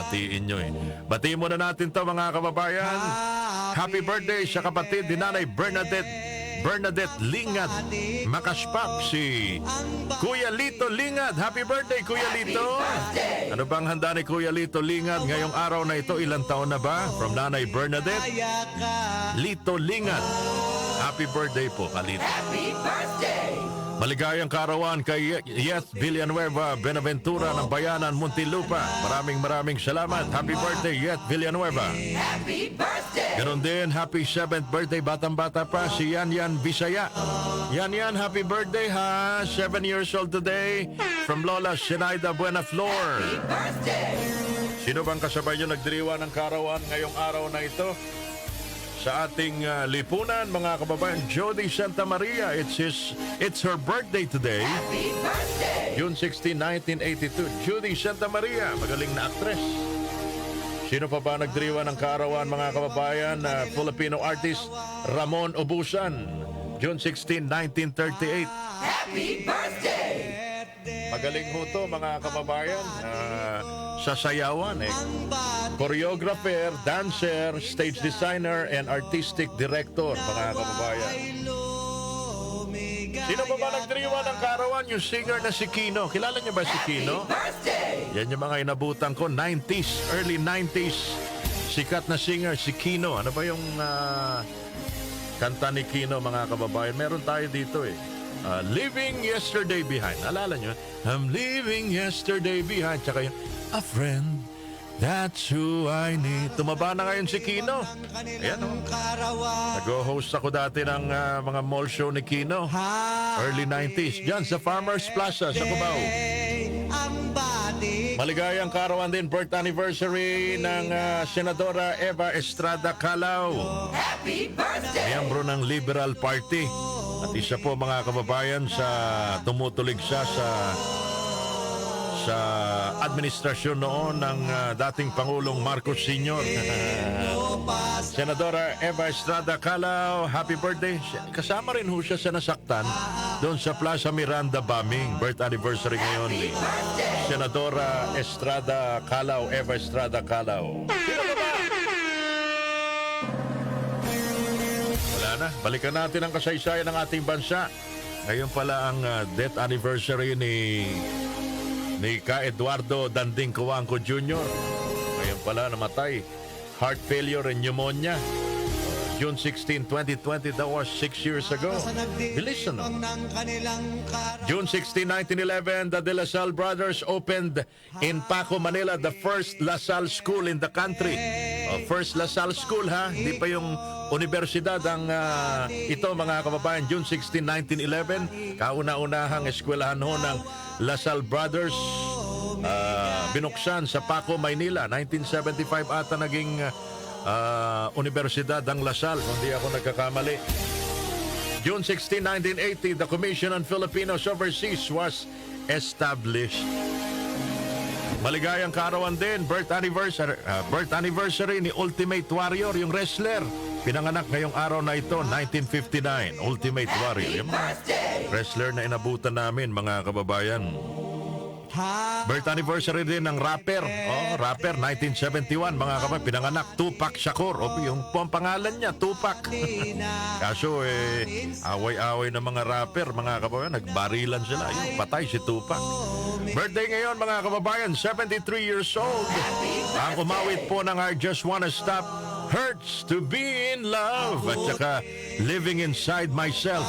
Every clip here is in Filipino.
batiin nyo eh. Batiin muna natin to mga kababayan. Happy birthday sa kapatid ni Nanay Bernadette Lingad Makaspap, si Kuya Lito Lingad. Happy birthday, Kuya Lito. Ano bang handa ni Kuya Lito Lingad ngayong araw na ito? Ilang taon na ba? From Nanay Bernadette Lito Lingad. Happy birthday po, Kalito. Happy birthday! Maligayang karawan kay Yeth Villanueva Benaventura ng Bayanan, Muntinlupa. Maraming salamat. Happy birthday, Yeth Villanueva. Happy birthday! Ganon din, happy 7th birthday, batang-bata pa, si Yan Bisaya. Yan, happy birthday ha. 7 years old today. From Lola Shenaida Buenaflor. Happy birthday! Sino bang kasabay nyo nagdiriwa ng karawan ngayong araw na ito? Sa ating lipunan, mga kababayan, Jody Santa Maria. It's her birthday today. Happy birthday! June 16, 1982. Judy Santa Maria, magaling na aktres. Sino pa ba nagdiriwa ng kaarawan, mga kababayan? Filipino artist Ramon Obusan. June 16, 1938. Happy birthday! Magaling ho to, mga kababayan. Sa sayawan eh. Choreographer, dancer, stage designer, and artistic director, mga kababayan. Sino pa ba nagdiriwa ng kaarawan? Yung singer na si Kino. Kilala niyo ba si Kino? Birthday! Yan yung mga inabutan ko, 90s, early 90s. Sikat na singer, si Kino. Ano ba yung kanta ni Kino, mga kababayan? Meron tayo dito eh. Leaving Yesterday Behind. Alala nyo? I'm leaving yesterday behind. Tsaka yung, a friend, that's who I need. Tumaba na ngayon si Kino. Ayan o. Nag-host ako dati ng mga mall show ni Kino. Early 90s. Diyan sa Farmers Plaza sa Cubao. Maligayang karawan din, birth anniversary ng Senadora Eva Estrada Calao. Happy birthday! Miyembro ng Liberal Party. At isa po, mga kababayan, sa tumutulig siya sa administrasyon noon ng dating Pangulong Marcos Sr. Senadora Eva Estrada Calao, happy birthday. Kasama rin ho siya sa nasaktan doon sa Plaza Miranda bombing. Birth anniversary ngayon ni Senadora Estrada Calao, Eva Estrada Calao. Sino ba ba? Wala na. Balikan natin ang kasaysayan ng ating bansa. Ngayon pala ang death anniversary ni Ka Eduardo Danding Coangco Jr. Ngayon pala namatay. Heart failure and pneumonia. June 16, 2020. That was 6 years ago. Bilis ano? June 16, 1911, the De La Salle brothers opened in Paco, Manila, the first La Salle school in the country. First La Salle school ha, hindi pa yung universidad ang ito, mga kababayan. June 16, 1911, kauna-unahang eskwelahan ho ng La Salle brothers. Binuksan sa Paco, Maynila. 1975 ata naging universidad ang La Salle, kung di ako nagkakamali. June 16, 1980, the Commission on Filipinos Overseas was established. Maligayang kaarawan din, birth anniversary ni Ultimate Warrior, yung wrestler. Pinanganak ngayong araw na ito, 1959, Ultimate Warrior. Yung mga wrestler na inabutan namin, mga kababayan. Birth anniversary din ng rapper. Rapper, 1971, mga kababayan. Pinanganak, Tupac Shakur. Yung pangalan niya, Tupac. Kaso, away-away ng mga rapper, mga kababayan. Nagbarilan sila. Yung patay si Tupac. Birthday ngayon, mga kababayan, 73 years old. Ang umawit po ng I Just Wanna Stop, Hurts to Be in Love. At saka, Living Inside Myself.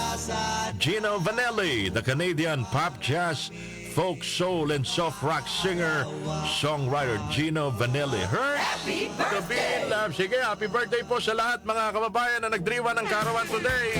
Gino Vanelli, the Canadian pop, jazz, folk, soul, and soft rock singer, songwriter Gino Vanelli. Hurts to Be in Love. Sige, happy birthday po sa lahat, mga kababayan na nagdiriwa ng kaarawan today.